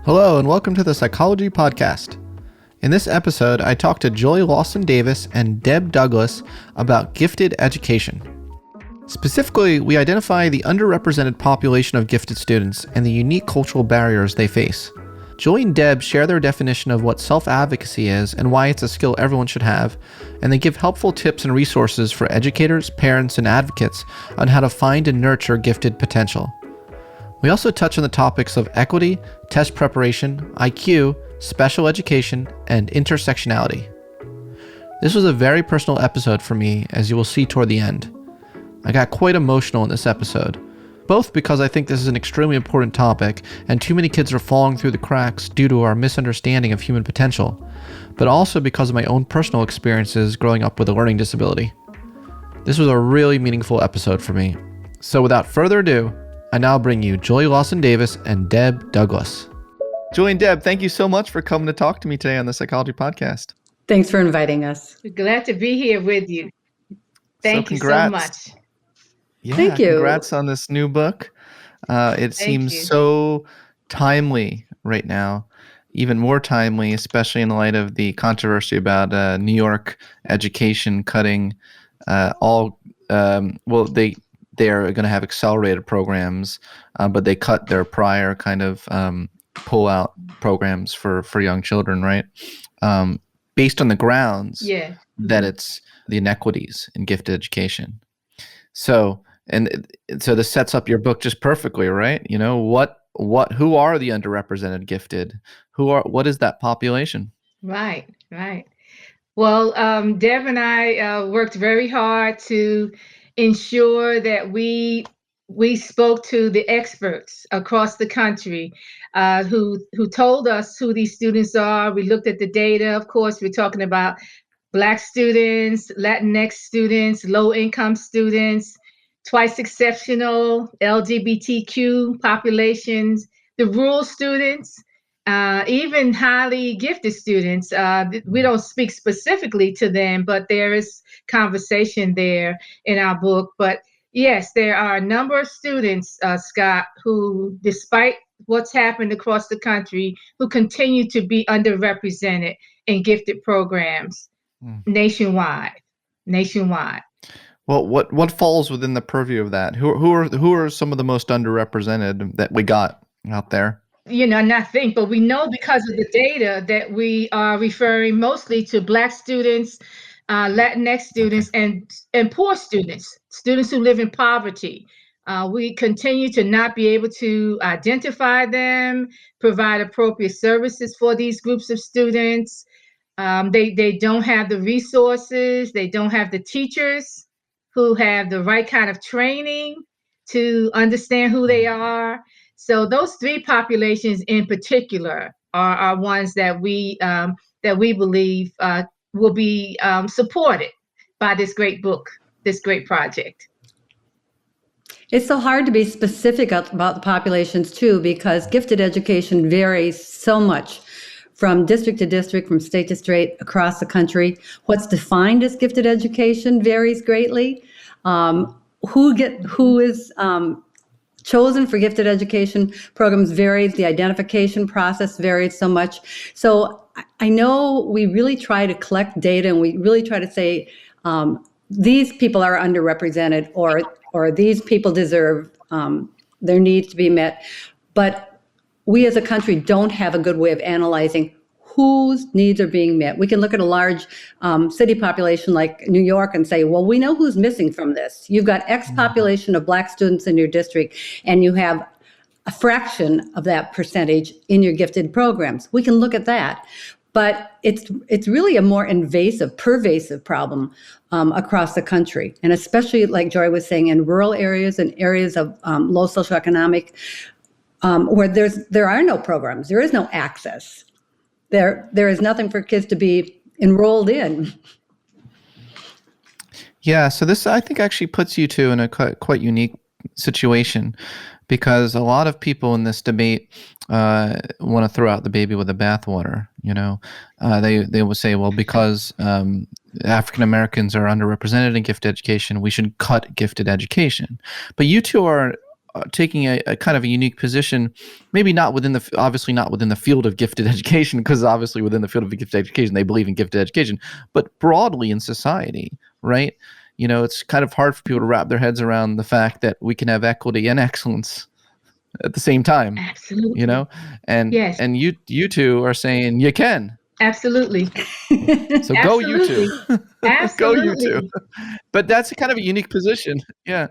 Hello and welcome to the Psychology Podcast. In this episode, I talked to Joy Lawson Davis and Deb Douglas about gifted education. Specifically, we identify the underrepresented population of gifted students and the unique cultural barriers they face. Joy and Deb share their definition of what self-advocacy is and why it's a skill everyone should have, and they give helpful tips and resources for educators, parents, and advocates on how to find and nurture gifted potential. We also touch on the topics of equity, test preparation, IQ, special education, and intersectionality. This was a very personal episode for me, as you will see toward the end. I got quite emotional in this episode, both because I think this is an extremely important topic and too many kids are falling through the cracks due to our misunderstanding of human potential, but also because of my own personal experiences growing up with a learning disability. This was a really meaningful episode for me. So without further ado, I now bring you Joy Lawson Davis and Deb Douglas. Joy and Deb, thank you so much for coming to talk to me today on the Psychology Podcast. Thanks for inviting us. We're glad to be here with you. Thank you so much. Yeah, Thank you. Congrats on this new book. It seems so timely right now, even more timely, especially in light of the controversy about New York education cutting they're going to have accelerated programs, but they cut their prior kind of pull-out programs for young children, right? Based on the grounds that it's the inequities in gifted education. So this sets up your book just perfectly, right? You know, who are the underrepresented gifted? What is that population? Right. Well, Deb and I worked very hard to ensure that we spoke to the experts across the country who told us who these students are. We looked at the data. Of course, we're talking about Black students, Latinx students, low-income students, twice exceptional, LGBTQ populations, the rural students, even highly gifted students. We don't speak specifically to them, but there is conversation there in our book. But yes, there are a number of students, Scott, who, despite what's happened across the country, who continue to be underrepresented in gifted programs nationwide. Well, what falls within the purview of that? Who are some of the most underrepresented that we got out there? You know, but we know because of the data that we are referring mostly to Black students, Latinx students, and poor students who live in poverty. We continue to not be able to identify them, provide appropriate services for these groups of students. They don't have the resources. They don't have the teachers who have the right kind of training to understand who they are. So those three populations in particular are ones that we believe will be supported by this great book, this great project. It's so hard to be specific about the populations too, because gifted education varies so much from district to district, from state to state, across the country. What's defined as gifted education varies greatly. Who is chosen for gifted education programs varies. The identification process varies so much. So I know we really try to collect data, and we really try to say these people are underrepresented, or these people deserve their needs to be met. But we as a country don't have a good way of analyzing whose needs are being met. We can look at a large city population like New York and say, well, we know who's missing from this. You've got X population of Black students in your district, and you have a fraction of that percentage in your gifted programs. We can look at that. But it's really a more pervasive problem across the country. And especially, like Joy was saying, in rural areas and areas of low socioeconomic, where there are no programs, there is no access. There is nothing for kids to be enrolled in. Yeah, so this, I think, actually puts you two in a quite unique situation, because a lot of people in this debate want to throw out the baby with the bathwater. You know, they will say, well, because African Americans are underrepresented in gifted education, we should cut gifted education. But you two are taking a kind of a unique position, maybe not obviously not within the field of gifted education, because obviously within the field of gifted education, they believe in gifted education, but broadly in society, right? It's kind of hard for people to wrap their heads around the fact that we can have equity and excellence at the same time, Absolutely. and Yes. and you two are saying you can. Absolutely. So go you two. Go you two. Absolutely. But that's kind of a unique position. Yeah.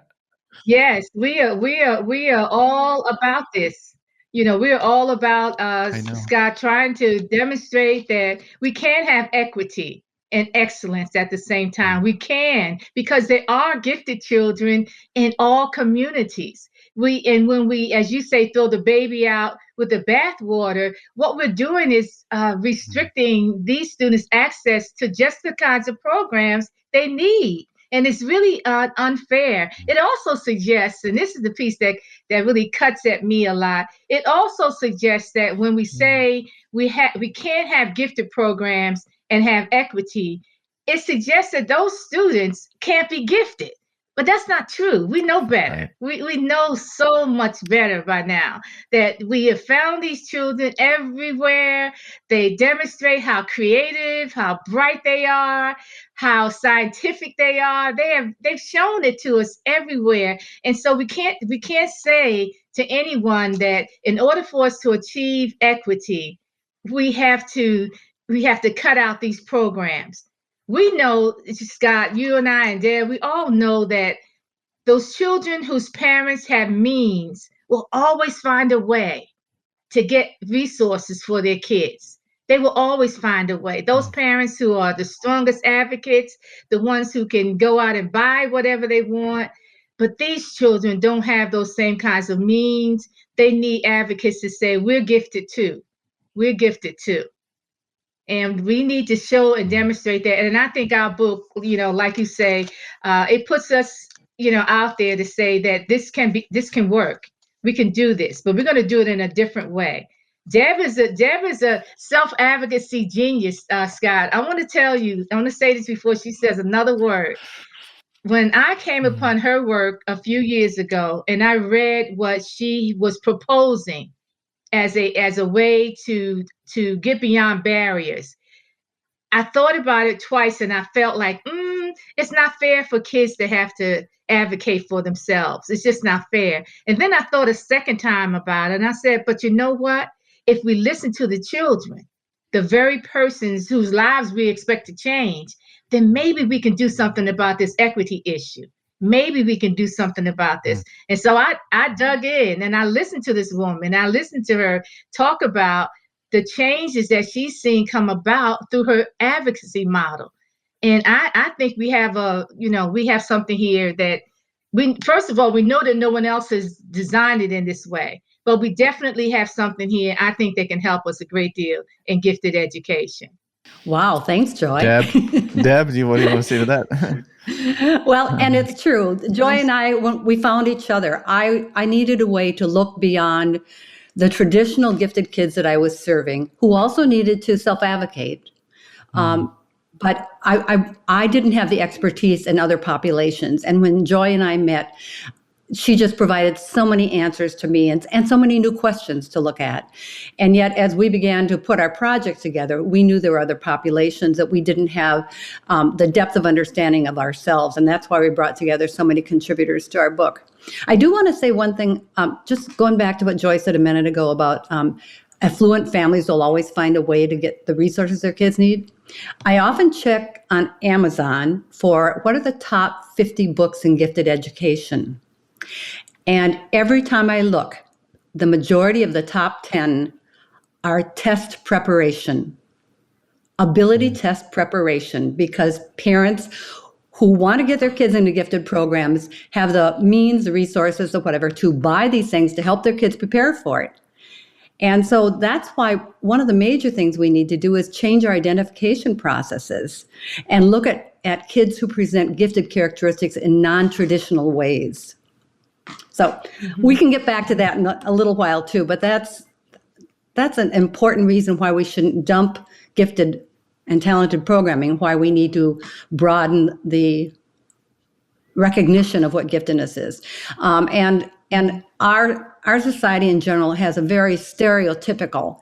Yes, we are all about this. We're all about I know. Scott, trying to demonstrate that we can have equity and excellence at the same time. We can, because there are gifted children in all communities. And when we, as you say, throw the baby out with the bathwater, what we're doing is restricting these students' access to just the kinds of programs they need. And it's really unfair. It also suggests, and this is the piece that really cuts at me a lot. It also suggests that when we say we can't have gifted programs and have equity, it suggests that those students can't be gifted. But that's not true. We know better. Right. We know so much better by now that we have found these children everywhere. They demonstrate how creative, how bright they are, how scientific they are. They've shown it to us everywhere. And so we can't say to anyone that in order for us to achieve equity, we have to cut out these programs. We know, Scott, you and I and Deb, we all know that those children whose parents have means will always find a way to get resources for their kids. They will always find a way. Those parents who are the strongest advocates, the ones who can go out and buy whatever they want, but these children don't have those same kinds of means. They need advocates to say, we're gifted too. We're gifted too. And we need to show and demonstrate that. And I think our book, like you say, it puts us, out there to say that this can work. We can do this, but we're going to do it in a different way. Deb is a self-advocacy genius, Scott. I want to say this before she says another word. When I came upon her work a few years ago and I read what she was proposing as a way to get beyond barriers, I thought about it twice and I felt like, it's not fair for kids to have to advocate for themselves. It's just not fair. And then I thought a second time about it and I said, but you know what? If we listen to the children, the very persons whose lives we expect to change, then maybe we can do something about this equity issue. Maybe we can do something about this. And so I dug in and I listened to this woman. I listened to her talk about the changes that she's seen come about through her advocacy model. And I think we have something here that first of all, we know that no one else has designed it in this way, but we definitely have something here, I think, that can help us a great deal in gifted education. Wow, thanks, Joy. Deb, what do you want to say to that? Well, and it's true. Joy and I, when we found each other, I needed a way to look beyond the traditional gifted kids that I was serving, who also needed to self-advocate. But I didn't have the expertise in other populations. And when Joy and I met, she just provided so many answers to me and so many new questions to look at. And yet, as we began to put our project together, we knew there were other populations that we didn't have the depth of understanding of ourselves. And that's why we brought together so many contributors to our book. I do want to say one thing, just going back to what Joy said a minute ago about affluent families will always find a way to get the resources their kids need. I often check on Amazon for what are the top 50 books in gifted education. And every time I look, the majority of the top 10 are test preparation, ability test preparation, because parents who want to get their kids into gifted programs have the means, the resources, or whatever, to buy these things to help their kids prepare for it. And so that's why one of the major things we need to do is change our identification processes and look at kids who present gifted characteristics in non-traditional ways. So we can get back to that in a little while too, but that's an important reason why we shouldn't dump gifted and talented programming, why we need to broaden the recognition of what giftedness is. And And our society in general has a very stereotypical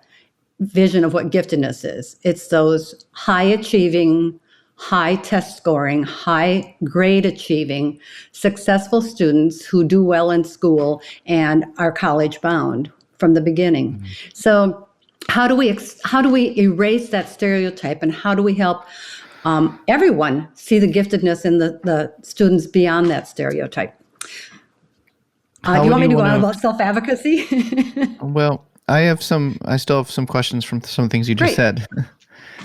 vision of what giftedness is. It's those high achieving, high test scoring, high grade achieving, successful students who do well in school and are college bound from the beginning. So how do we erase that stereotype, and how do we help everyone see the giftedness in the students beyond that stereotype? Do you want me to go on about self-advocacy? Well, I still have some questions from some things you just said.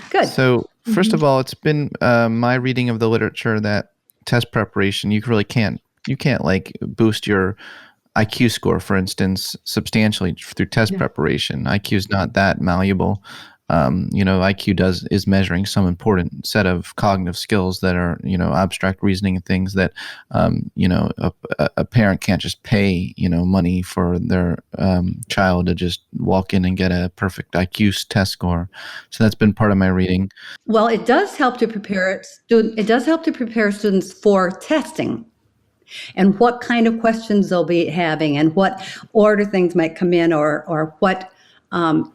Good. So first of all, it's been my reading of the literature that test preparation, you can't like boost your IQ score, for instance, substantially through test preparation. IQ is not that malleable. IQ is measuring some important set of cognitive skills that are, abstract reasoning and things that, a parent can't just pay, money for their child to just walk in and get a perfect IQ test score. So that's been part of my reading. Well, it does help to prepare students for testing, and what kind of questions they'll be having, and what order things might come in, or what.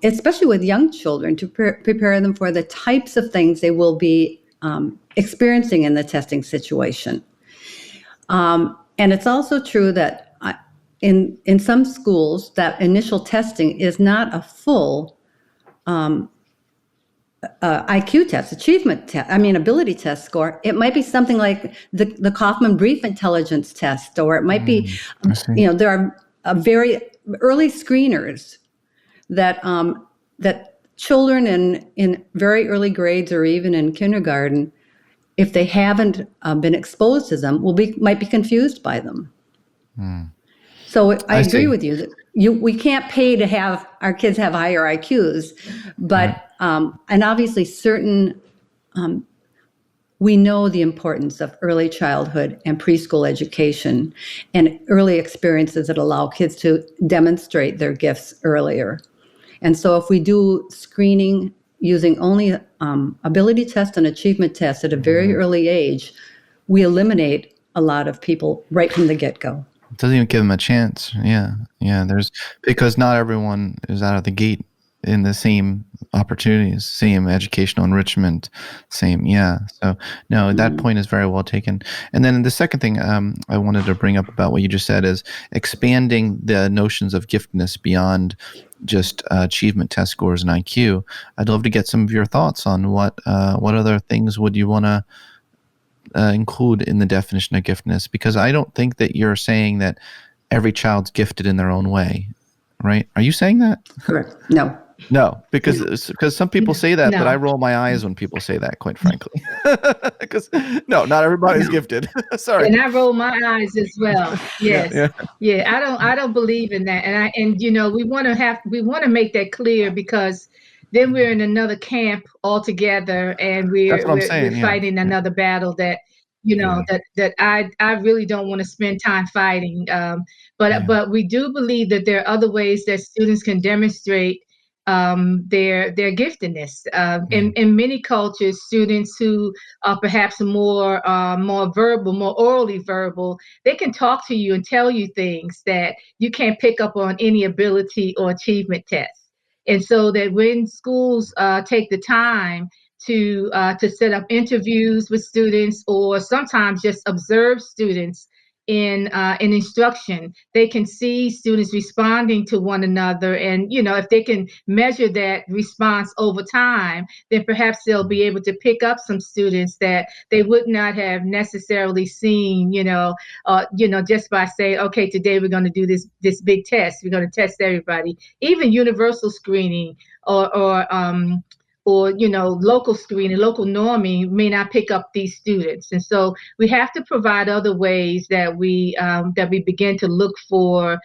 Especially with young children, to prepare them for the types of things they will be experiencing in the testing situation. And it's also true that in some schools, that initial testing is not a full IQ test, ability test score. It might be something like the Kaufman Brief Intelligence Test, or it might be, there are very early screeners that children in very early grades, or even in kindergarten, if they haven't been exposed to them, might be confused by them. So I agree with you that we can't pay to have our kids have higher IQs, but and obviously we know the importance of early childhood and preschool education and early experiences that allow kids to demonstrate their gifts earlier. And so if we do screening using only ability test and achievement test at a very early age, we eliminate a lot of people right from the get-go. It doesn't even give them a chance. Yeah. Because not everyone is out of the gate in the same opportunities, same educational enrichment, same. So no, that point is very well taken. And then the second thing I wanted to bring up about what you just said is expanding the notions of giftedness beyond just achievement test scores and IQ. I'd love to get some of your thoughts on what other things would you want to include in the definition of giftedness, because I don't think that you're saying that every child's gifted in their own way, right? Are you saying that? Correct. No, because some people say that, but I roll my eyes when people say that, quite frankly. Because not everybody's gifted. Sorry. And I roll my eyes as well. Yes. Yeah. I don't believe in that. And we want to make that clear, because then we're in another camp altogether, and we're fighting another battle that that I really don't want to spend time fighting. But we do believe that there are other ways that students can demonstrate their giftedness. In many cultures, students who are perhaps more verbal, more orally verbal, they can talk to you and tell you things that you can't pick up on any ability or achievement test. And so that when schools take the time to set up interviews with students, or sometimes just observe students in instruction, they can see students responding to one another. And, if they can measure that response over time, then perhaps they'll be able to pick up some students that they would not have necessarily seen, just by saying, okay, today we're going to do this big test. We're going to test everybody. Even universal screening or local screening, local norming may not pick up these students. And so we have to provide other ways that we begin to look for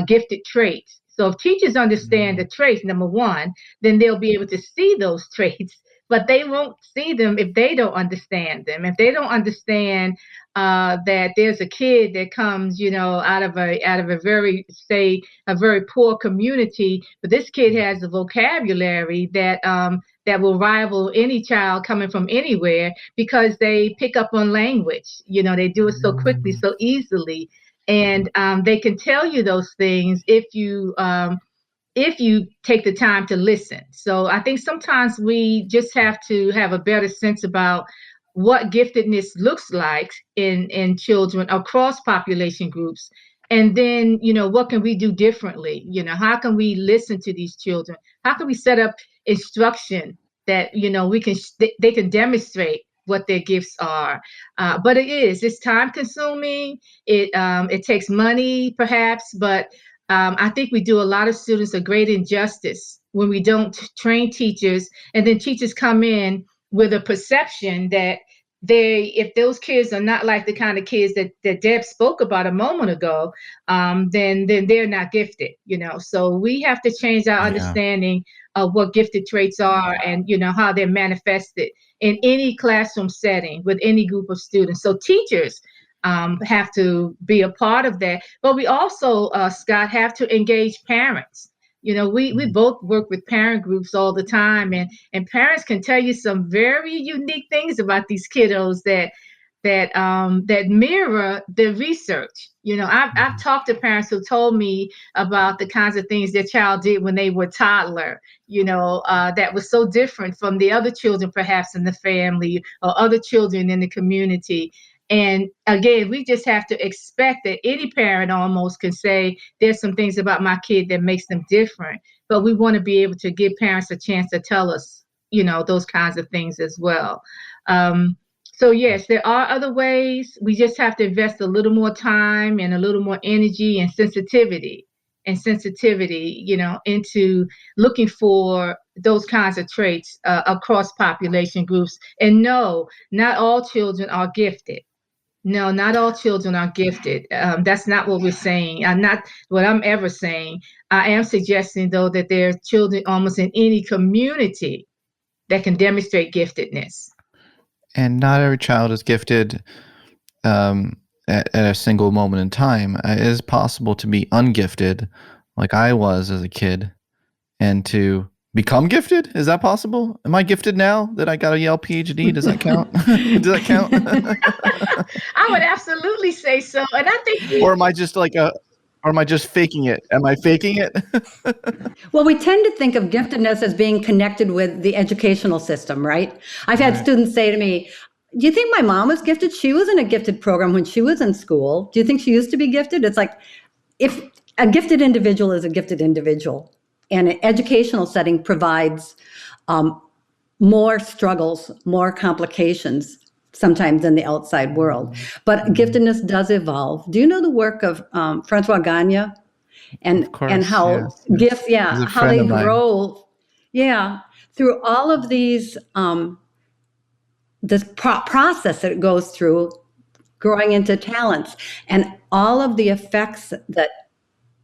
gifted traits. So if teachers understand the traits, number one, then they'll be able to see those traits, but they won't see them if they don't understand them. If they don't understand that there's a kid that comes, out of a very, say, a very poor community, but this kid has a vocabulary that will rival any child coming from anywhere, because they pick up on language. They do it so quickly, so easily. And they can tell you those things if you take the time to listen. So I think sometimes we just have to have a better sense about what giftedness looks like in children across population groups. And then, what can we do differently? How can we listen to these children? How can we set up instruction that, they can demonstrate what their gifts are? But it's time consuming. It takes money perhaps, but I think we do a lot of students a great injustice when we don't train teachers, and then teachers come in with a perception that if those kids are not like the kind of kids that Deb spoke about a moment ago, then they're not gifted, So we have to change our understanding of what gifted traits are and, how they're manifested in any classroom setting with any group of students. So teachers have to be a part of that. But we also, Scott, have to engage parents. We both work with parent groups all the time, and parents can tell you some very unique things about these kiddos that mirror the research. I've talked to parents who told me about the kinds of things their child did when they were toddler, that was so different from the other children perhaps in the family or other children in the community. And again, we just have to expect that any parent almost can say, there's some things about my kid that makes them different. But we want to be able to give parents a chance to tell us, those kinds of things as well. So yes, there are other ways. We just have to invest a little more time and a little more energy and sensitivity, into looking for those kinds of traits across population groups. And no, not all children are gifted. No, not all children are gifted. That's not what we're saying. Not what I'm ever saying. I am suggesting, though, that there are children almost in any community that can demonstrate giftedness. And not every child is gifted at a single moment in time. It is possible to be ungifted, like I was as a kid, and to become gifted. Is that possible? Am I gifted now that I got a Yale PhD? Does that count? Does that count? I would absolutely say so. And I think or am I just faking it? Am I faking it? Well, we tend to think of giftedness as being connected with the educational system, right? I've had students say to me, do you think my mom was gifted? She was in a gifted program when she was in school. Do you think she used to be gifted? It's like, if a gifted individual is a gifted individual, and an educational setting provides more struggles, more complications sometimes than the outside world. But giftedness does evolve. Do you know the work of Francois Gagne? And how gifts, how they grow, through all of these, this process that it goes through, growing into talents, and all of the effects that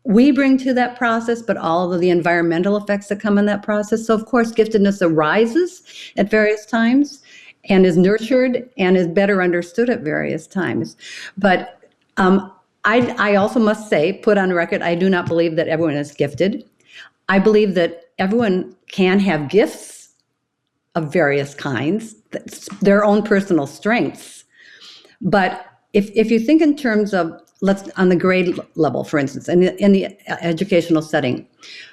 we bring to that process, but all of the environmental effects that come in that process. So, of course, giftedness arises at various times and is nurtured and is better understood at various times. But I also must say, put on record, I do not believe that everyone is gifted. I believe that everyone can have gifts of various kinds, their own personal strengths. But if you think in terms of, on the grade level, for instance, in the educational setting,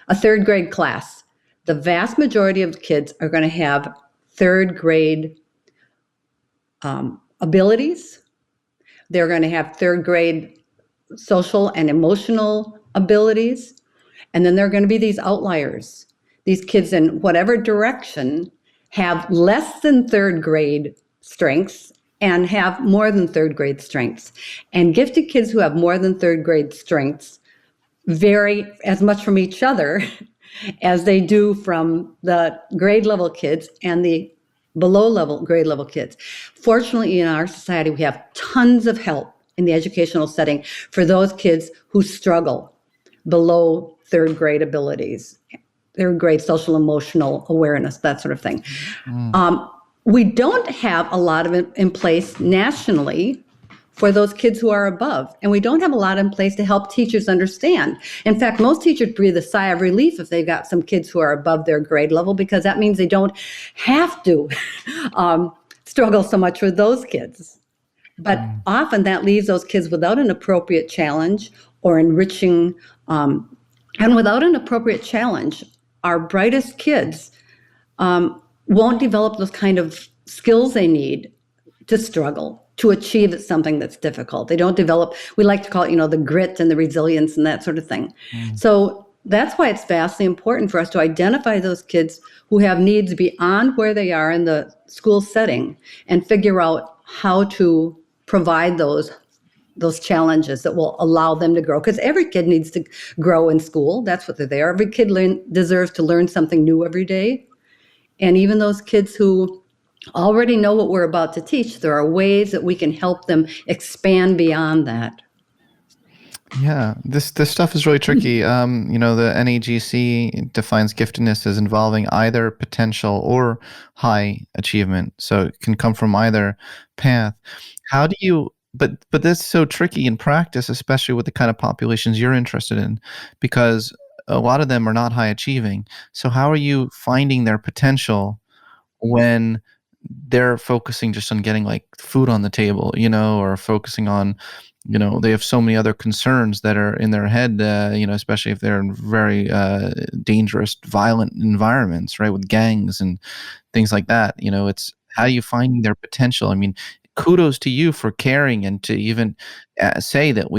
a third grade class, the vast majority of kids are going to have third grade abilities. They're going to have third grade social and emotional abilities. And then there are going to be these outliers. These kids in whatever direction have less than third grade strengths and have more than third grade strengths. And gifted kids who have more than third grade strengths vary as much from each other as they do from the grade level kids and the below level grade level kids. Fortunately, in our society, we have tons of help in the educational setting for those kids who struggle below third grade abilities, third grade social emotional awareness, that sort of thing. We don't have a lot of it in place nationally for those kids who are above, and we don't have a lot in place to help teachers understand. In fact, most teachers breathe a sigh of relief if they've got some kids who are above their grade level, because that means they don't have to struggle so much with those kids. But often that leaves those kids without an appropriate challenge or enriching. And without an appropriate challenge, our brightest kids won't develop those kind of skills they need to struggle, to achieve something that's difficult. They don't develop, we like to call it, the grit and the resilience and that sort of thing. So that's why it's vastly important for us to identify those kids who have needs beyond where they are in the school setting and figure out how to provide those challenges that will allow them to grow. Because every kid needs to grow in school. That's what they're there. Every kid deserves to learn something new every day. And even those kids who already know what we're about to teach, there are ways that we can help them expand beyond that. Yeah, this stuff is really tricky. The NAGC defines giftedness as involving either potential or high achievement. So it can come from either path. How do you, but that's so tricky in practice, especially with the kind of populations you're interested in, because a lot of them are not high achieving. So how are you finding their potential when they're focusing just on getting like food on the table, or focusing on, they have so many other concerns that are in their head, especially if they're in very dangerous, violent environments, right, with gangs and things like that. It's how are you finding their potential? I mean, kudos to you for caring and to even say that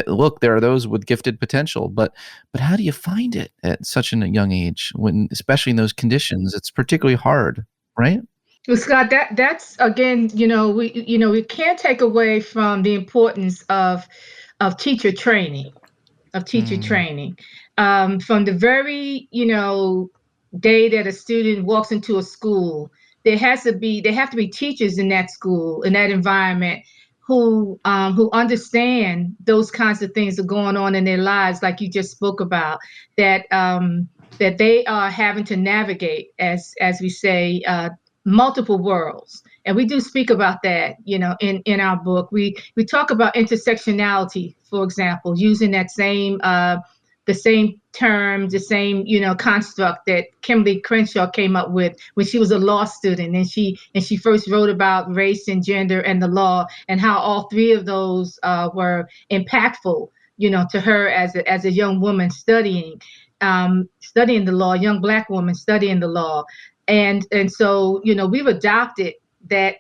look, there are those with gifted potential, but how do you find it at such a young age, when, especially in those conditions, it's particularly hard, right? Well, Scott, that's again, we can't take away from the importance of teacher training, from the very, day that a student walks into a school. There have to be teachers in that school, in that environment, who understand those kinds of things that are going on in their lives, like you just spoke about, that they are having to navigate, as we say, multiple worlds. And we do speak about that, in our book. We talk about intersectionality, for example, using that same the same term, the same, construct that Kimberly Crenshaw came up with when she was a law student, and she first wrote about race and gender and the law, and how all three of those were impactful, to her as a young woman studying the law, young Black woman studying the law. And so, we've adopted that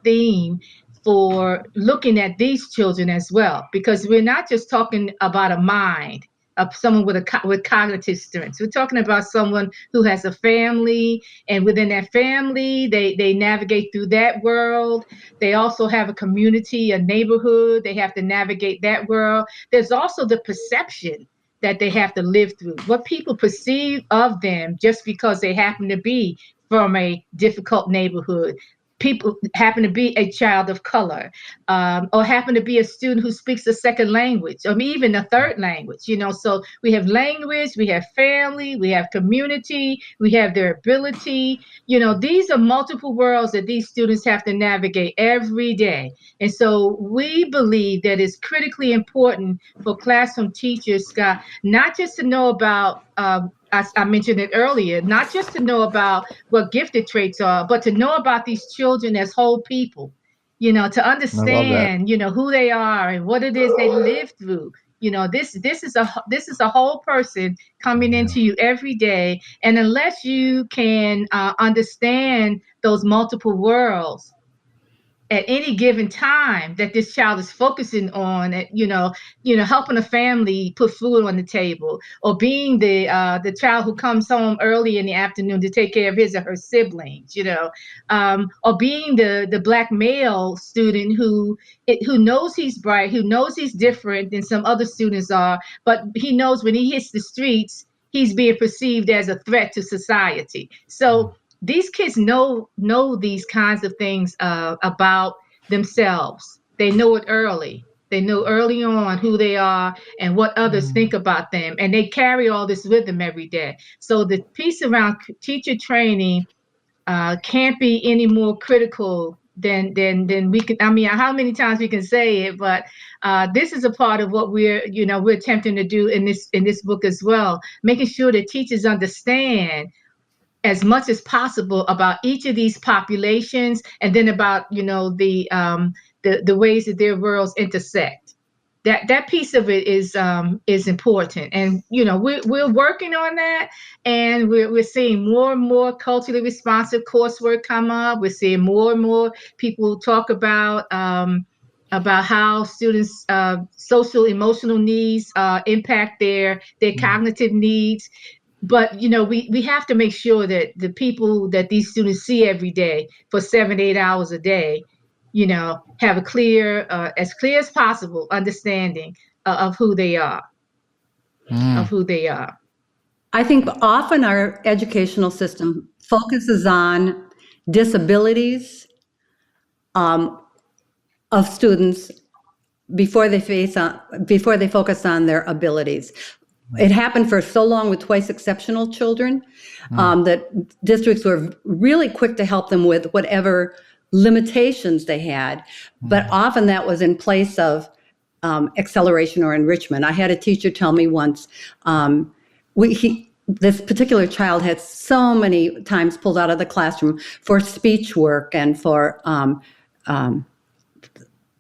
theme for looking at these children as well, because we're not just talking about a mind of someone with cognitive strengths. We're talking about someone who has a family, and within that family, they navigate through that world. They also have a community, a neighborhood. They have to navigate that world. There's also the perception that they have to live through, what people perceive of them just because they happen to be from a difficult neighborhood. People happen to be a child of color, or happen to be a student who speaks a second language, or even a third language. So we have language, we have family, we have community, we have their ability. These are multiple worlds that these students have to navigate every day. And so we believe that it's critically important for classroom teachers, Scott, not just to know about, as I mentioned it earlier, not just to know about what gifted traits are, but to know about these children as whole people, to understand, who they are and what it is they live through. This is a whole person coming into you every day. And unless you can understand those multiple worlds at any given time that this child is focusing on, helping a family put food on the table, or being the child who comes home early in the afternoon to take care of his or her siblings, or being the Black male student who knows he's bright, who knows he's different than some other students are, but he knows when he hits the streets, he's being perceived as a threat to society. So these kids know these kinds of things about themselves. They know it early. They know early on who they are and what others think about them, and they carry all this with them every day. So the piece around teacher training can't be any more critical than we can. I mean, how many times we can say it, but this is a part of what we're attempting to do in this book as well, making sure that teachers understand as much as possible about each of these populations, and then about the the ways that their worlds intersect. That piece of it is important, and we're working on that, and we're seeing more and more culturally responsive coursework come up. We're seeing more and more people talk about how students' social emotional needs impact their cognitive needs. But we have to make sure that the people that these students see every day for 7-8 hours a day, have a clear, as clear as possible, understanding of who they are, of who they are. I think often our educational system focuses on disabilities of students before they focus on their abilities. It happened for so long with twice exceptional children that districts were really quick to help them with whatever limitations they had, but often that was in place of acceleration or enrichment. I had a teacher tell me once, this particular child had so many times pulled out of the classroom for speech work and for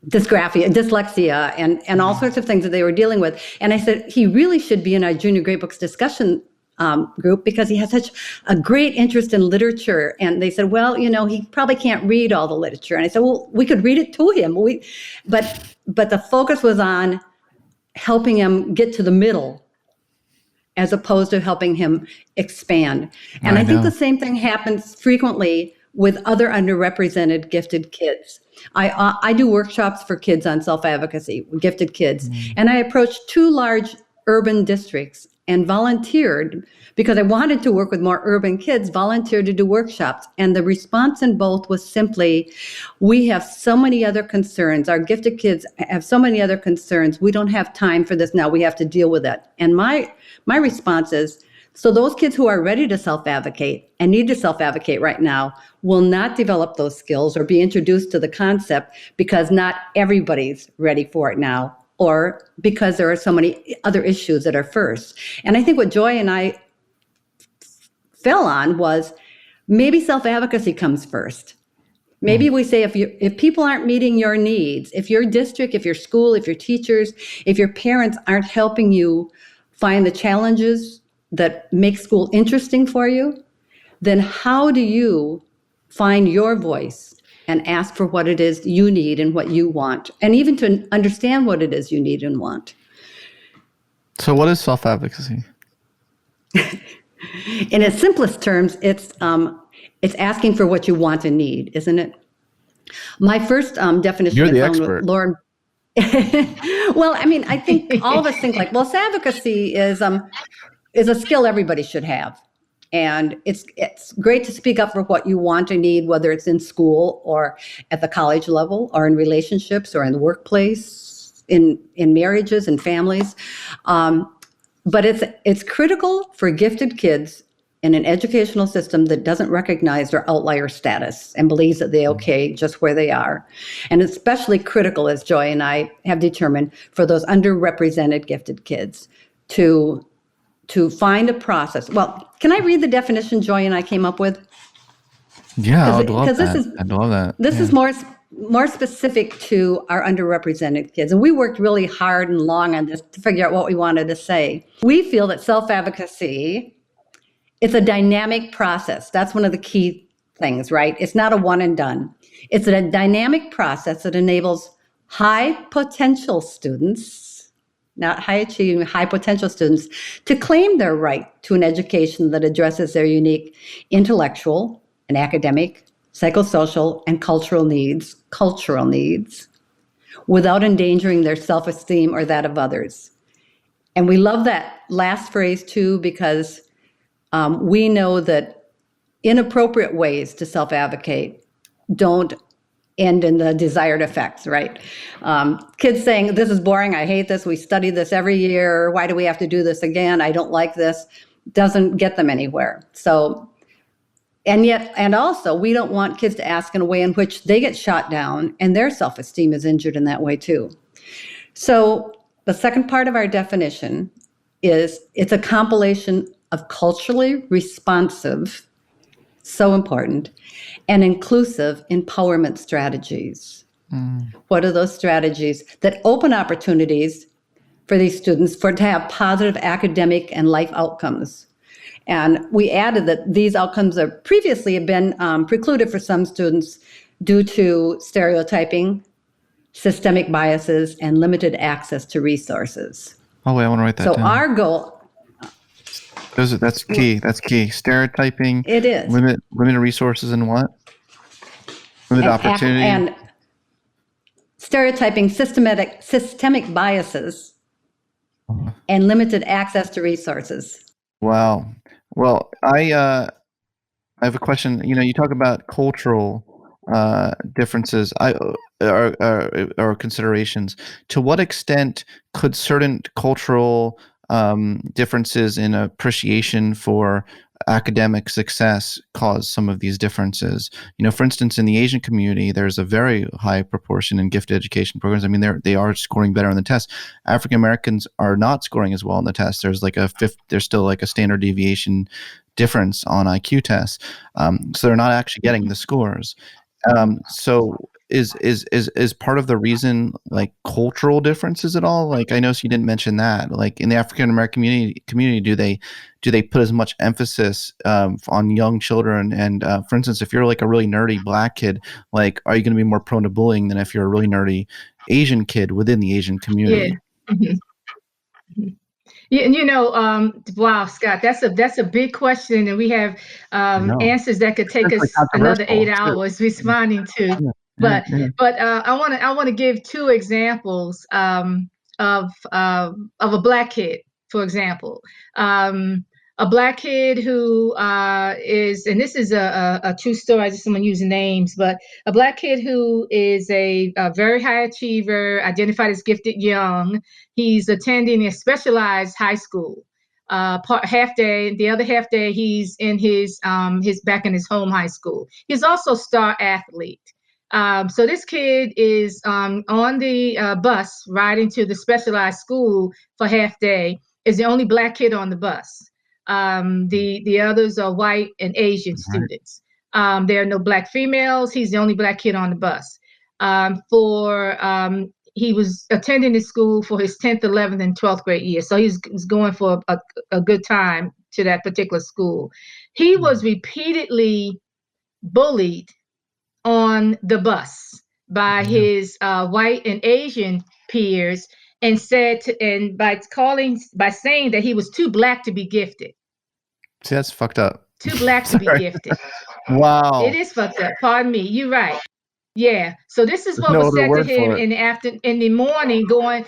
dyslexia, and all sorts of things that they were dealing with. And I said, he really should be in our junior grade books discussion group because he has such a great interest in literature. And they said, well, he probably can't read all the literature. And I said, well, we could read it to him. But the focus was on helping him get to the middle as opposed to helping him expand. And I think the same thing happens frequently with other underrepresented gifted kids. I do workshops for kids on self-advocacy, gifted kids. And I approached 2 large urban districts and volunteered, because I wanted to work with more urban kids, volunteered to do workshops. And the response in both was simply, we have so many other concerns. Our gifted kids have so many other concerns. We don't have time for this now. We have to deal with it. And my response is, so those kids who are ready to self-advocate and need to self-advocate right now will not develop those skills or be introduced to the concept because not everybody's ready for it now, or because there are so many other issues that are first. And I think what Joy and I fell on was maybe self-advocacy comes first. Maybe we say if people aren't meeting your needs, if your district, if your school, if your teachers, if your parents aren't helping you find the challenges that make school interesting for you, then how do you find your voice and ask for what it is you need and what you want, and even to understand what it is you need and want? So what is self-advocacy? In its simplest terms, it's asking for what you want and need, isn't it? My first definition You're the I found expert. with Lauren. Well, I mean, I think all of us think like, well, advocacy is a skill everybody should have. And it's great to speak up for what you want or need, whether it's in school or at the college level or in relationships or in the workplace, in marriages and families. But it's critical for gifted kids in an educational system that doesn't recognize their outlier status and believes that they're okay just where they are. And especially critical, as Joy and I have determined, for those underrepresented gifted kids to find a process. Well, can I read the definition Joy and I came up with? Yeah, I'd love that. I'd love that. This is more specific to our underrepresented kids. And we worked really hard and long on this to figure out what we wanted to say. We feel that self-advocacy, it's a dynamic process. That's one of the key things, right? It's not a one and done. It's a dynamic process that enables high potential students, not high achieving, high potential students, to claim their right to an education that addresses their unique intellectual and academic, psychosocial, and cultural needs without endangering their self-esteem or that of others. And we love that last phrase too, because we know that inappropriate ways to self-advocate don't end in the desired effects, right? Kids saying, this is boring, I hate this, we study this every year, why do we have to do this again, I don't like this, doesn't get them anywhere. So, and also, we don't want kids to ask in a way in which they get shot down and their self-esteem is injured in that way too. So the second part of our definition is it's a compilation of culturally responsive, so important, and inclusive empowerment strategies. What are those strategies that open opportunities for these students to have positive academic and life outcomes? And we added that these outcomes have previously been precluded for some students due to stereotyping, systemic biases, and limited access to resources. Oh, wait, I want to write that So down. our goal, That's key. That's key. Stereotyping. it is. Limited resources and what? Limited opportunity. And stereotyping, systemic biases, and limited access to resources. Wow. Well, I have a question. You talk about cultural differences or considerations. To what extent could certain cultural differences in appreciation for academic success cause some of these differences? For instance, in the Asian community, there's a very high proportion in gifted education programs. I mean, they are scoring better on the test. African Americans are not scoring as well on the test. There's still like a standard deviation difference on IQ tests. So they're not actually getting the scores. So is part of the reason like cultural differences at all? Like, I know you didn't mention that. Like in the African American community, do they put as much emphasis on young children? And for instance, if you're like a really nerdy Black kid, like, are you going to be more prone to bullying than if you're a really nerdy Asian kid within the Asian community? Yeah. Mm-hmm. Yeah, wow, Scott, that's a big question, and we have answers that could take us another 8 hours responding to. But I want to give two examples of a Black kid, for example. A Black kid who is, and this is a true story, I just want to use names, but a Black kid who is a very high achiever, identified as gifted young. He's attending a specialized high school, half day. The other half day, he's in his back in his home high school. He's also a star athlete. So this kid is on the bus riding to the specialized school for half day. Is the only Black kid on the bus. The others are white and Asian students. There are no Black females. He's the only Black kid on the bus. He was attending the school for his 10th, 11th, and 12th grade year. So he's going for a good time to that particular school. He was repeatedly bullied on the bus by his white and Asian peers, and by saying that he was too Black to be gifted. See, that's fucked up. Too Black to be gifted. Wow. It is fucked up. Pardon me. You're right. Yeah. So this is what was said to him in the morning, going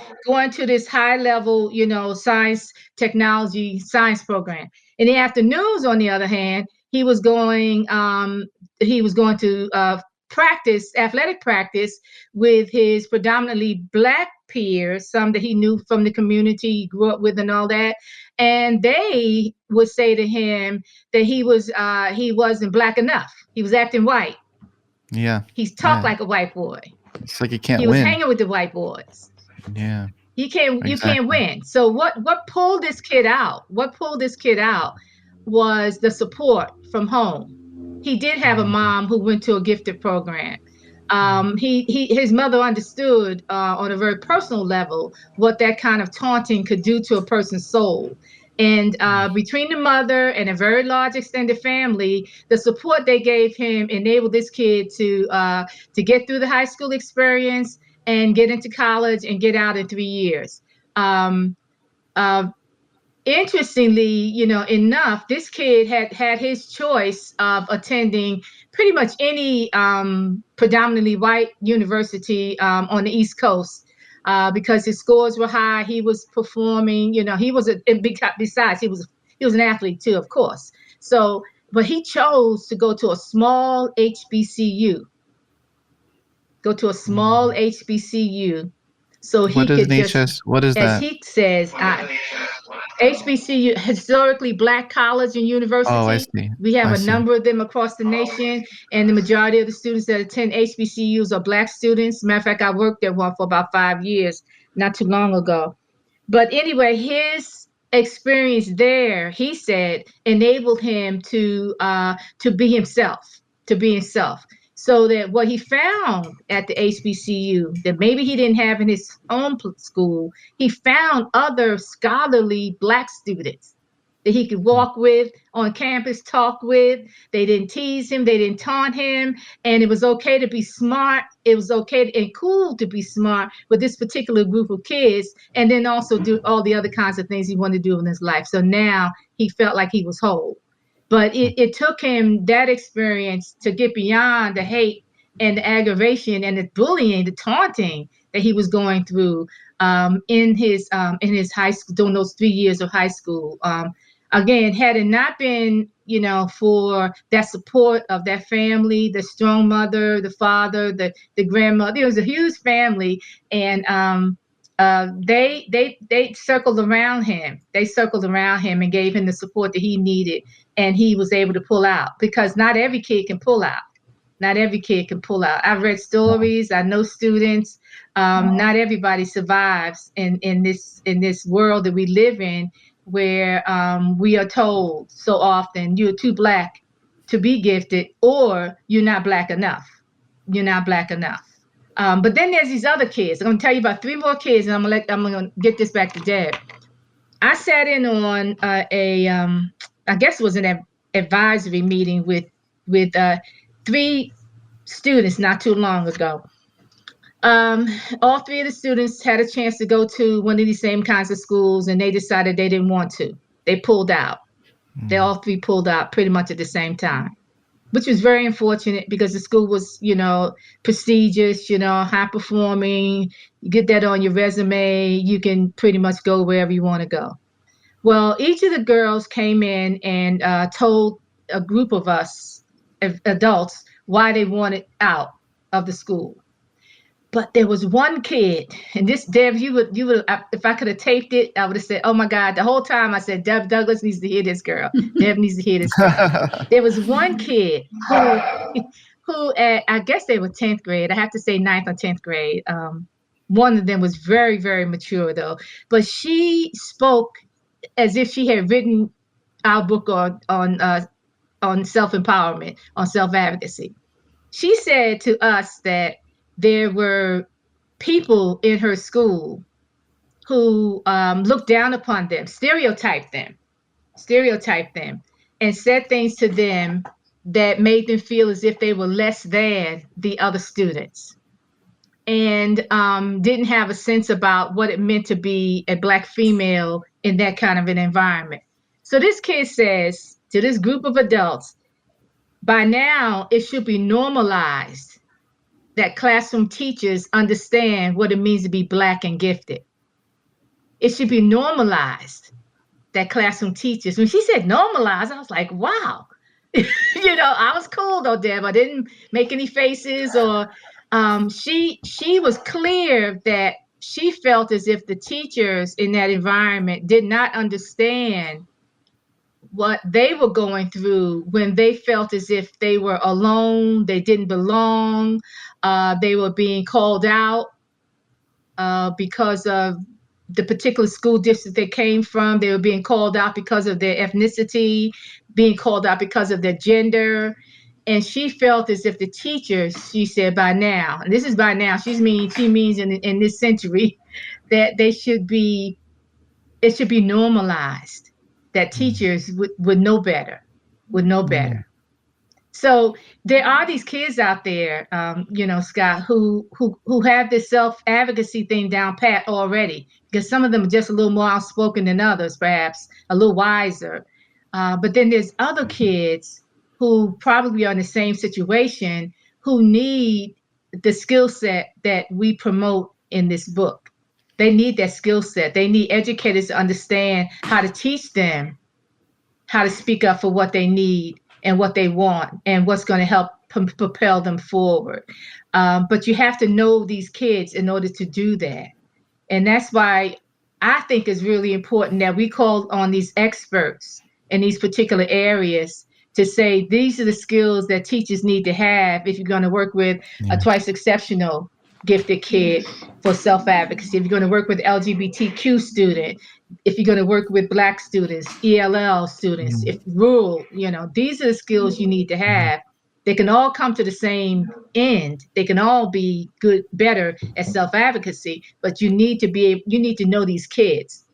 to this high level, science, technology, science program. In the afternoons, on the other hand, he was going to athletic practice with his predominantly Black peers, some that he knew from the community he grew up with and all that. And they would say to him that he wasn't Black enough. He was acting white. Yeah. He's talked like a white boy. It's like he can't win. He was hanging with the white boys. Yeah. You can't win. So what pulled this kid out? What pulled this kid out was the support from home. He did have a mom who went to a gifted program. His mother understood on a very personal level what that kind of taunting could do to a person's soul. And between the mother and a very large extended family, the support they gave him enabled this kid to get through the high school experience and get into college and get out in 3 years. Interestingly, enough, this kid had his choice of attending pretty much any predominantly white university on the East Coast. Because his scores were high, he was performing. Besides, he was an athlete too, of course. So, but he chose to go to a small HBCU. So he could just. What is that? As he says, HBCU, historically Black college and university. Oh, I see. We have a number of them across the nation, and the majority of the students that attend HBCUs are Black students. Matter of fact, I worked at one for about 5 years, not too long ago. But anyway, his experience there, he said, enabled him to be himself. So that what he found at the HBCU that maybe he didn't have in his own school, he found other scholarly Black students that he could walk with on campus, talk with. They didn't tease him, they didn't taunt him, and it was okay to be smart. It was okay and cool to be smart with this particular group of kids, and then also do all the other kinds of things he wanted to do in his life. So now he felt like he was whole. But it took him that experience to get beyond the hate and the aggravation and the bullying, the taunting that he was going through in his high school during those 3 years of high school. Again, had it not been, for that support of that family, the strong mother, the father, the grandmother, it was a huge family, and they circled around him. They circled around him and gave him the support that he needed, and he was able to pull out, because not every kid can pull out. Not every kid can pull out. I've read stories. I know students. Not everybody survives in this world that we live in, where we are told so often you're too Black to be gifted, or you're not Black enough. You're not Black enough. But then there's these other kids. I'm going to tell you about 3 more kids, and I'm going to get this back to Deb. I sat in on I guess it was an advisory meeting with 3 students not too long ago. All 3 of the students had a chance to go to one of these same kinds of schools, and they decided they didn't want to. They pulled out. They all 3 pulled out pretty much at the same time, which was very unfortunate, because the school was, prestigious, high performing. You get that on your resume, you can pretty much go wherever you want to go. Well, each of the girls came in and told a group of us adults why they wanted out of the school. But there was one kid, and this, Deb, you would, if I could have taped it, I would have said, "Oh my God!" The whole time I said, "Deb Douglas needs to hear this girl. Deb needs to hear this girl." There was one kid who I guess they were 10th grade. I have to say 9th or 10th grade. One of them was very, very mature though, but she spoke as if she had written our book on self-empowerment, on self-advocacy. She said to us that there were people in her school who looked down upon them, stereotyped them, and said things to them that made them feel as if they were less than the other students, and didn't have a sense about what it meant to be a Black female in that kind of an environment. So this kid says to this group of adults, by now it should be normalized that classroom teachers understand what it means to be Black and gifted. It should be normalized that classroom teachers, when she said normalized, I was like, wow. I was cool though, Deb. I didn't make any faces, or she was clear that she felt as if the teachers in that environment did not understand what they were going through when they felt as if they were alone, they didn't belong, they were being called out because of the particular school district they came from. They were being called out because of their ethnicity, being called out because of their gender. And she felt as if the teachers, she said, by now, and this is by now, she means in this century, that it should be normalized, that teachers would know better, So there are these kids out there, Scott, who have this self-advocacy thing down pat already, because some of them are just a little more outspoken than others, perhaps a little wiser. But then there's other kids who probably are in the same situation, who need the skill set that we promote in this book. They need that skill set. They need educators to understand how to teach them how to speak up for what they need and what they want and what's going to help propel them forward. But you have to know these kids in order to do that. And that's why I think it's really important that we call on these experts in these particular areas to say, these are the skills that teachers need to have if you're going to work with a twice exceptional gifted kid for self-advocacy, if you're going to work with LGBTQ student, if you're going to work with Black students, ELL students, if rural, these are the skills you need to have They can all come to the same end. They can all be better at self-advocacy, but you need to know these kids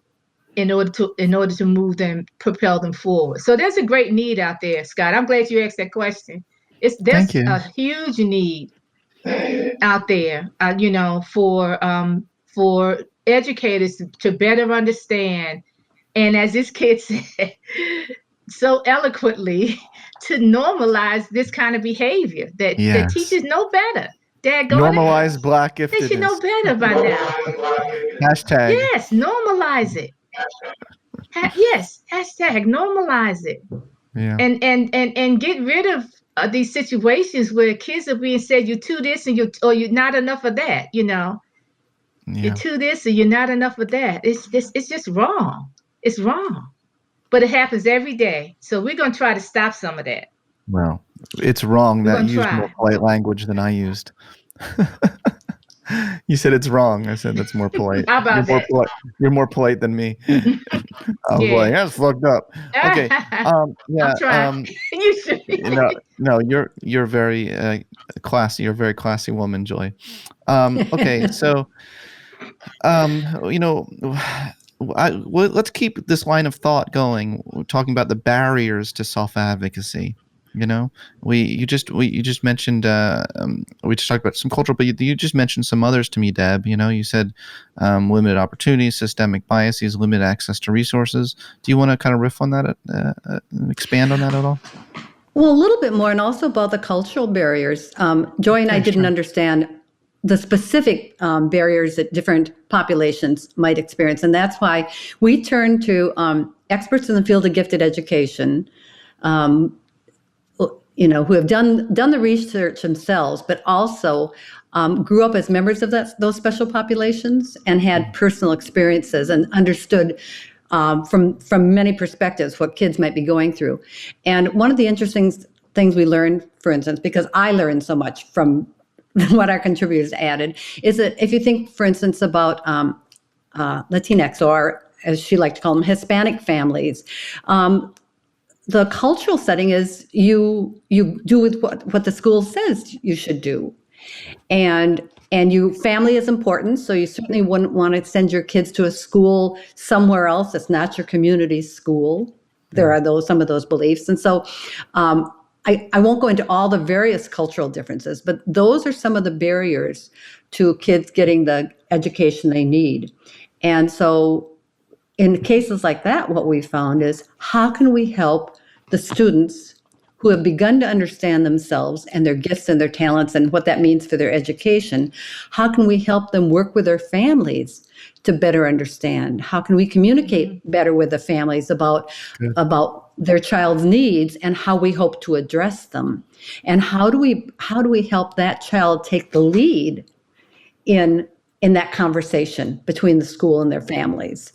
in order to move them, propel them forward. So there's a great need out there, Scott. I'm glad you asked that question. Thank There's you. a huge need out there, for educators to better understand, and as this kid said so eloquently, to normalize this kind of behavior that Yes. teachers know better. Normalize Black giftedness. They should know better by now. Hashtag. Yes, normalize it. Yes, hashtag normalize it. Yeah. And get rid of these situations where kids are being said you're to this and you're not enough of that. Yeah. You're to this and you're not enough of that. It's just wrong. It's wrong. But it happens every day. So we're going to try to stop some of that. Well, it's wrong that you used more polite language than I used. You said it's wrong. I said that's more polite. How about that? You're more polite than me. I was like, that's fucked up. Okay. Yeah. I'm trying. You should. No, you're very classy. You're a very classy woman, Joy. Okay, so let's keep this line of thought going. We're talking about the barriers to self-advocacy. You just mentioned we just talked about some cultural, but you just mentioned some others to me, Deb. You said limited opportunities, systemic biases, limited access to resources. Do you want to kind of riff on that, expand on that at all? Well, a little bit more, and also about the cultural barriers. Joy and I didn't understand the specific barriers that different populations might experience, and that's why we turned to experts in the field of gifted education. Who have done the research themselves, but also grew up as members of those special populations and had personal experiences and understood from many perspectives what kids might be going through. And one of the interesting things we learned, for instance, because I learned so much from what our contributors added, is that if you think, for instance, about Latinx, or as she liked to call them, Hispanic families, the cultural setting is you do with what the school says you should do. And family is important, so you certainly wouldn't want to send your kids to a school somewhere else that's not your community school. There are some of those beliefs. And so I won't go into all the various cultural differences, but those are some of the barriers to kids getting the education they need. And so in cases like that, what we found is, how can we help the students who have begun to understand themselves and their gifts and their talents and what that means for their education? How can we help them work with their families to better understand? How can we communicate better with the families about their child's needs and how we hope to address them? And how do we help that child take the lead in that conversation between the school and their families?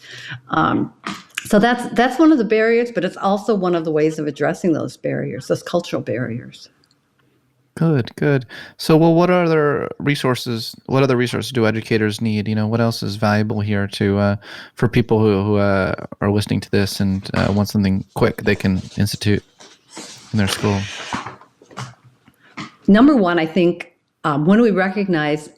So that's one of the barriers, but it's also one of the ways of addressing those barriers, those cultural barriers. Good. So, what other resources do educators need? What else is valuable here for people who are listening to this and want something quick they can institute in their school? Number one, I think when we recognize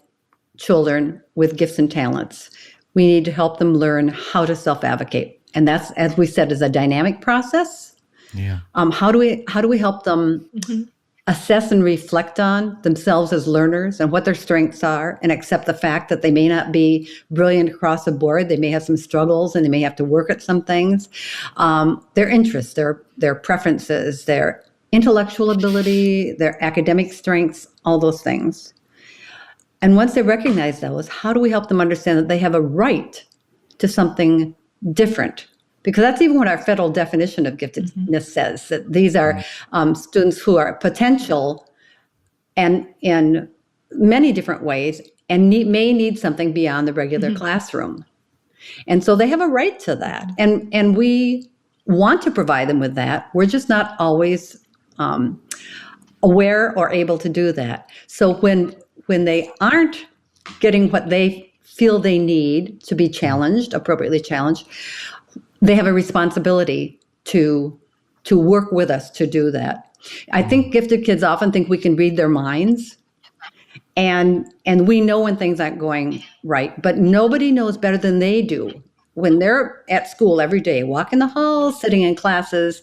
children with gifts and talents, we need to help them learn how to self-advocate. And that's, as we said, is a dynamic process. Yeah. How do we help them assess and reflect on themselves as learners and what their strengths are, and accept the fact that they may not be brilliant across the board. They may have some struggles and they may have to work at some things. Their interests, their preferences, their intellectual ability, their academic strengths, all those things. And once they recognize those, how do we help them understand that they have a right to something different? Because that's even what our federal definition of giftedness says, that these are students who are potential and in many different ways and may need something beyond the regular classroom. And so they have a right to that. And we want to provide them with that. We're just not always aware or able to do that. So when they aren't getting what they feel they need to be challenged, appropriately challenged, they have a responsibility to work with us to do that. I think gifted kids often think we can read their minds, and we know when things aren't going right, but nobody knows better than they do when they're at school every day, walking the halls, sitting in classes,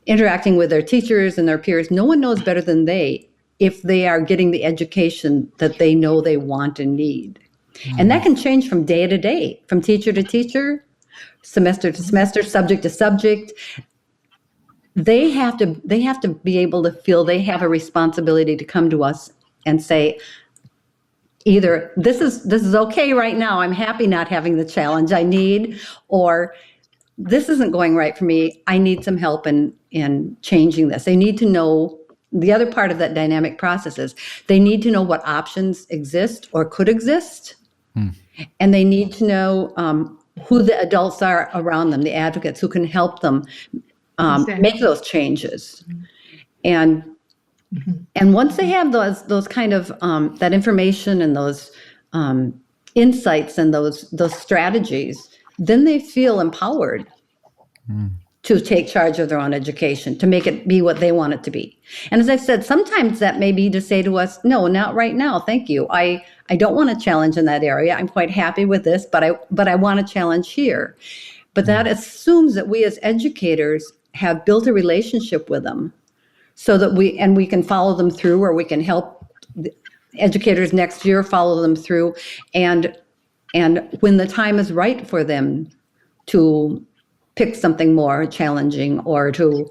interacting with their teachers and their peers. No one knows better than they if they are getting the education that they know they want and need. And that can change from day to day, from teacher to teacher, semester to semester, subject to subject. They have to be able to feel they have a responsibility to come to us and say, either this is okay right now, I'm happy not having the challenge I need, or this isn't going right for me, I need some help in changing this. They need to know, the other part of that dynamic process is they need to know what options exist or could exist. And they need to know who the adults are around them, the advocates who can help them make those changes. And once they have those kind of that information and those insights and those strategies, then they feel empowered to take charge of their own education, to make it be what they want it to be. And as I said, sometimes that may be to say to us, no, not right now, thank you. I don't want a challenge in that area. I'm quite happy with this, but I want a challenge here. But that assumes that we as educators have built a relationship with them, so that we can follow them through, or we can help the educators next year follow them through. And when the time is right for them to pick something more challenging, or to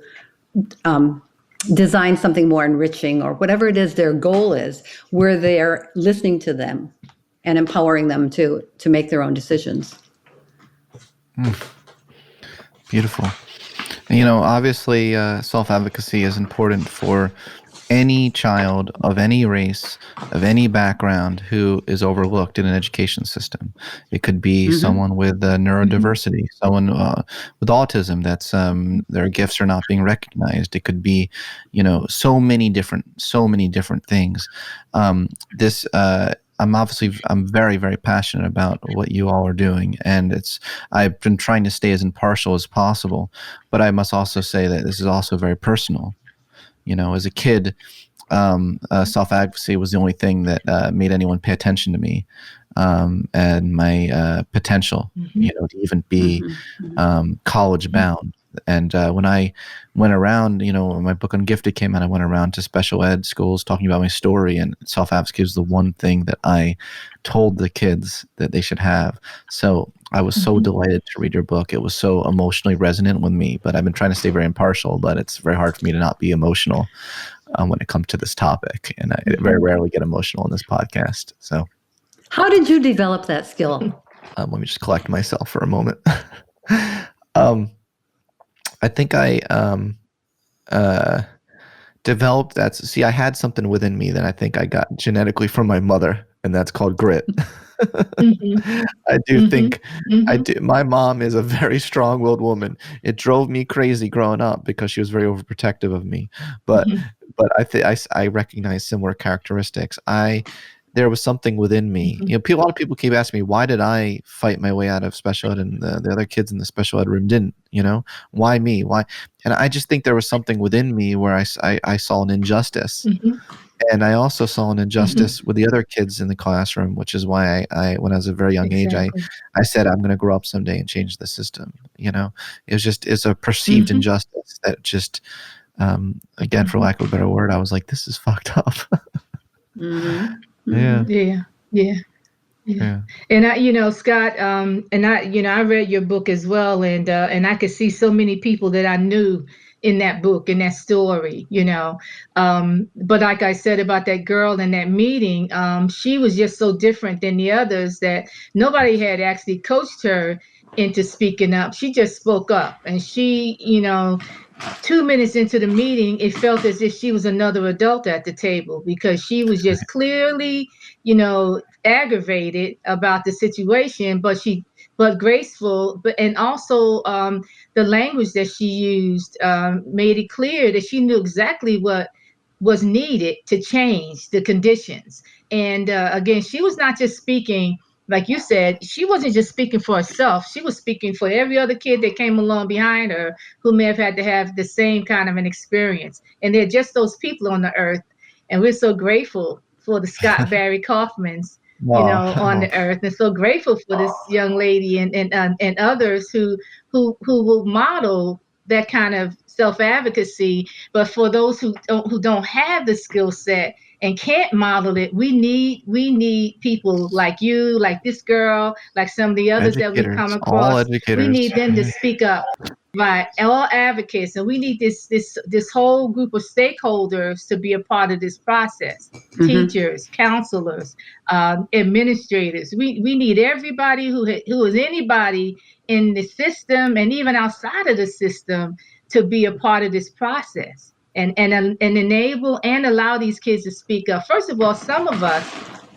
design something more enriching, or whatever it is their goal is, we're there listening to them and empowering them to make their own decisions. Beautiful. Obviously, self-advocacy is important for any child of any race, of any background, who is overlooked in an education system. It could be someone with neurodiversity, someone with autism that's their gifts are not being recognized. It could be, so many different things. I'm very, very passionate about what you all are doing, and I've been trying to stay as impartial as possible, but I must also say that this is also very personal. As a kid, self-advocacy was the only thing that made anyone pay attention to me, and my potential, to even be college bound. And when I went around, when my book on Gifted came out, I went around to special ed schools talking about my story, and self-advocacy was the one thing that I told the kids that they should have. So I was so delighted to read your book. It was so emotionally resonant with me, but I've been trying to stay very impartial, but it's very hard for me to not be emotional when it comes to this topic. And I very rarely get emotional in this podcast. So how did you develop that skill? Let me just collect myself for a moment. I think I developed that. See, I had something within me that I think I got genetically from my mother, and that's called grit. I do think I do. My mom is a very strong-willed woman. It drove me crazy growing up because she was very overprotective of me. But I recognize similar characteristics. There was something within me. A lot of people keep asking me, why did I fight my way out of special ed and the other kids in the special ed room didn't? Why me? Why? And I just think there was something within me where I saw an injustice. And I also saw an injustice with the other kids in the classroom, which is why I when I was a very young age, I said, I'm going to grow up someday and change the system. It's a perceived injustice that just, again, for lack of a better word, I was like, this is fucked up. Yeah. And Scott, and I read your book as well, and I could see so many people that I knew in that book, in that story, but like I said about that girl in that meeting, she was just so different than the others that nobody had actually coached her into speaking up. She just spoke up, and she, 2 minutes into the meeting, it felt as if she was another adult at the table, because she was just clearly, aggravated about the situation, but graceful, and also the language that she used made it clear that she knew exactly what was needed to change the conditions. And again, she was not just speaking like you said, she wasn't just speaking for herself. She was speaking for every other kid that came along behind her who may have had to have the same kind of an experience. And they're just those people on the earth. And we're so grateful for the Scott Barry Kaufmans, on the earth, and so grateful for this young lady and others who will model that kind of self-advocacy. But for those who don't have the skill set and can't model it, we need people like you, like this girl, like some of the others that we've come all across. educators. We need them to speak up. Right, all advocates, and we need this whole group of stakeholders to be a part of this process. Teachers, counselors, administrators. We need everybody who is anybody in the system and even outside of the system to be a part of this process and enable and allow these kids to speak up. First of all, some of us.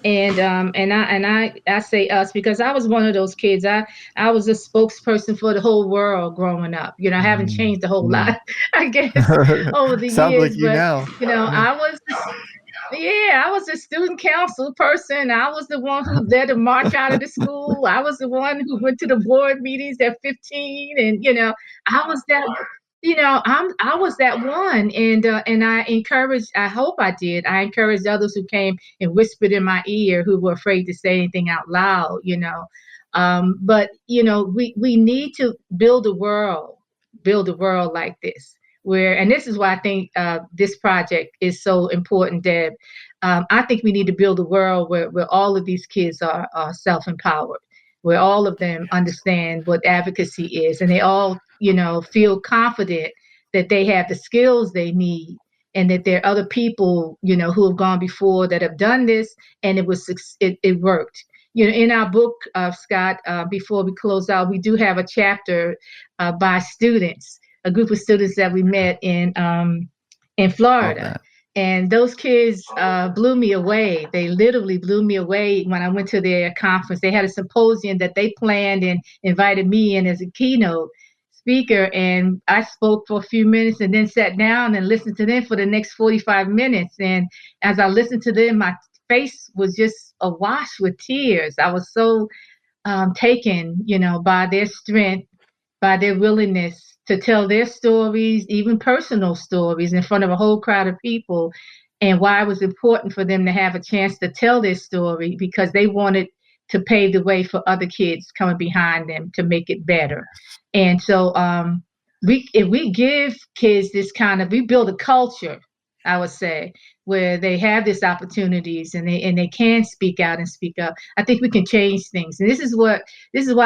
And I say us because I was one of those kids. I was a spokesperson for the whole world growing up. I haven't changed a whole lot, I guess, over the Sounds years. like you but now. I was a student council person. I was the one who led a march out of the school. I was the one who went to the board meetings at 15, and I was that. I was that one, and I encouraged. I hope I did. I encouraged others who came and whispered in my ear, who were afraid to say anything out loud. But we need to build a world like this, and this is why I think this project is so important, Deb. I think we need to build a world where all of these kids are self-empowered, where all of them understand what advocacy is, and they all feel confident that they have the skills they need, and that there are other people who have gone before that have done this, and it worked. In our book, Scott, before we close out, we do have a chapter by students, a group of students that we met in Florida. And those kids blew me away. They literally blew me away when I went to their conference. They had a symposium that they planned and invited me in as a keynote speaker. And I spoke for a few minutes and then sat down and listened to them for the next 45 minutes. And as I listened to them, my face was just awash with tears. I was so taken, by their strength, by their willingness to tell their stories, even personal stories, in front of a whole crowd of people, and why it was important for them to have a chance to tell their story, because they wanted to pave the way for other kids coming behind them to make it better. And so if we give kids we build a culture, I would say, where they have these opportunities and they can speak out and speak up, I think we can change things. And this is why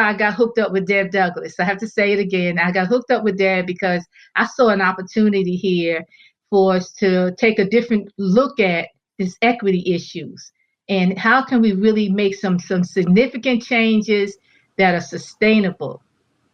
I got hooked up with Deb Douglas. I have to say it again. I got hooked up with Deb because I saw an opportunity here for us to take a different look at these equity issues and how can we really make some significant changes that are sustainable.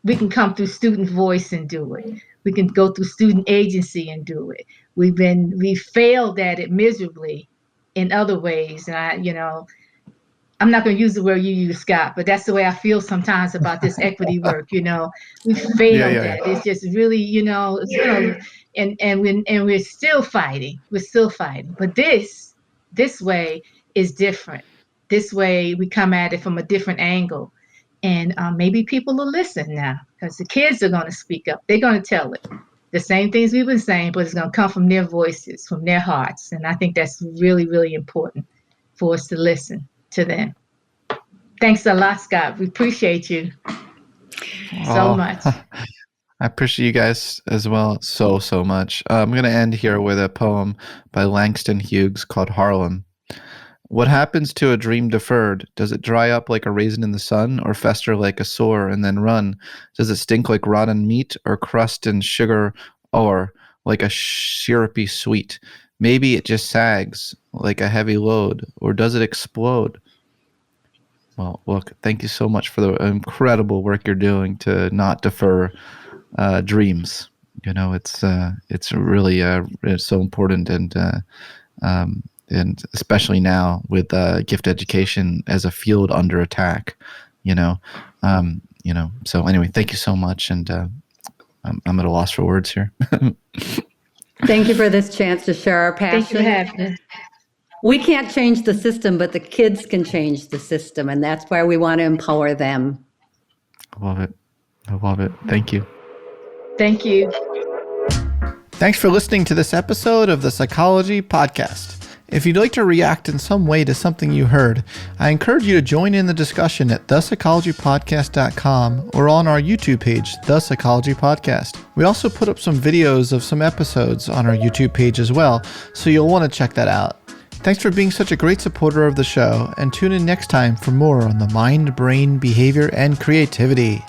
We can come through student voice and do it. We can go through student agency and do it. We failed at it miserably in other ways. And I'm not going to use the word you use, Scott, but that's the way I feel sometimes about this equity work. We failed at it. It's just really, and we're still fighting. We're still fighting. But this way is different. This way we come at it from a different angle. And maybe people will listen now because the kids are going to speak up. They're going to tell it. The same things we've been saying, but it's going to come from their voices, from their hearts. And I think that's really, really important for us to listen to them. Thanks a lot, Scott. We appreciate you so much. I appreciate you guys as well so much. I'm going to end here with a poem by Langston Hughes called Harlem. What happens to a dream deferred? Does it dry up like a raisin in the sun, or fester like a sore and then run? Does it stink like rotten meat, or crust and sugar, or like a syrupy sweet? Maybe it just sags like a heavy load, or does it explode? Well, look, thank you so much for the incredible work you're doing to not defer dreams. It's really it's so important, and especially now with gift education as a field under attack, So anyway, thank you so much, and I'm at a loss for words here. Thank you for this chance to share our passion. Thank you for having us. We can't change the system, but the kids can change the system, and that's why we want to empower them. I love it. I love it. Thank you. Thank you. Thanks for listening to this episode of the Psychology Podcast. If you'd like to react in some way to something you heard, I encourage you to join in the discussion at thepsychologypodcast.com or on our YouTube page, The Psychology Podcast. We also put up some videos of some episodes on our YouTube page as well, so you'll want to check that out. Thanks for being such a great supporter of the show, and tune in next time for more on the mind, brain, behavior, and creativity.